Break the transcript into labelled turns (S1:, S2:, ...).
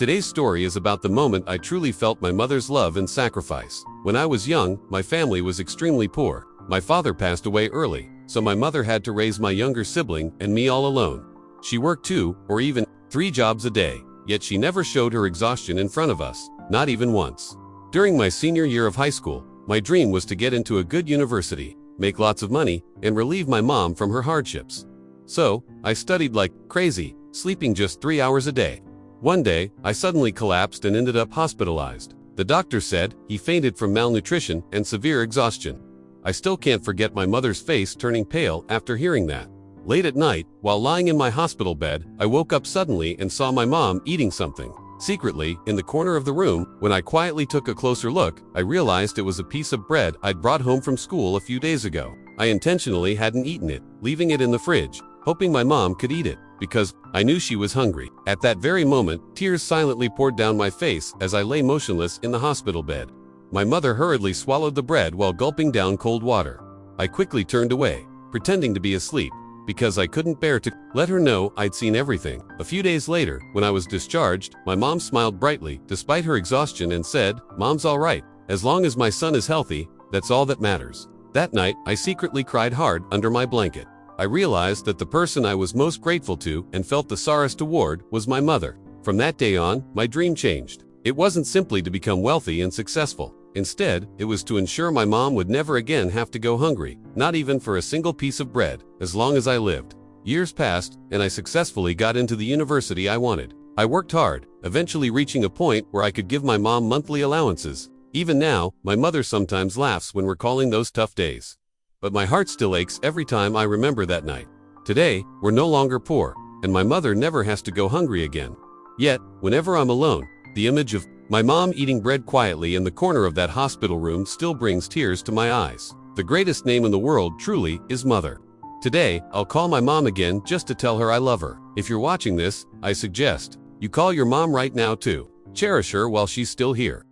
S1: Today's story is about the moment I truly felt my mother's love and sacrifice. When I was young, my family was extremely poor. My father passed away early, so my mother had to raise my younger sibling and me all alone. She worked 2 or even 3 jobs a day, yet she never showed her exhaustion in front of us, not even once. During my senior year of high school, my dream was to get into a good university, make lots of money, and relieve my mom from her hardships. So, I studied like crazy, sleeping just 3 hours a day. One day, I suddenly collapsed and ended up hospitalized. The doctor said he fainted from malnutrition and severe exhaustion. I still can't forget my mother's face turning pale after hearing that. Late at night, while lying in my hospital bed, I woke up suddenly and saw my mom eating something. Secretly, in the corner of the room, when I quietly took a closer look, I realized it was a piece of bread I'd brought home from school a few days ago. I intentionally hadn't eaten it, leaving it in the fridge, hoping my mom could eat it, because I knew she was hungry. At that very moment, tears silently poured down my face as I lay motionless in the hospital bed. My mother hurriedly swallowed the bread while gulping down cold water. I quickly turned away, pretending to be asleep, because I couldn't bear to let her know I'd seen everything. A few days later, when I was discharged, my mom smiled brightly despite her exhaustion and said, "Mom's all right. As long as my son is healthy, that's all that matters." That night, I secretly cried hard under my blanket. I realized that the person I was most grateful to and felt the sorest toward was my mother. From that day on, my dream changed. It wasn't simply to become wealthy and successful. Instead, it was to ensure my mom would never again have to go hungry, not even for a single piece of bread, as long as I lived. Years passed, and I successfully got into the university I wanted. I worked hard, eventually reaching a point where I could give my mom monthly allowances. Even now, my mother sometimes laughs when recalling those tough days. But my heart still aches every time I remember that night. Today, we're no longer poor, and my mother never has to go hungry again. Yet, whenever I'm alone, the image of my mom eating bread quietly in the corner of that hospital room still brings tears to my eyes. The greatest name in the world truly is Mother. Today, I'll call my mom again just to tell her I love her. If you're watching this, I suggest you call your mom right now too. Cherish her while she's still here.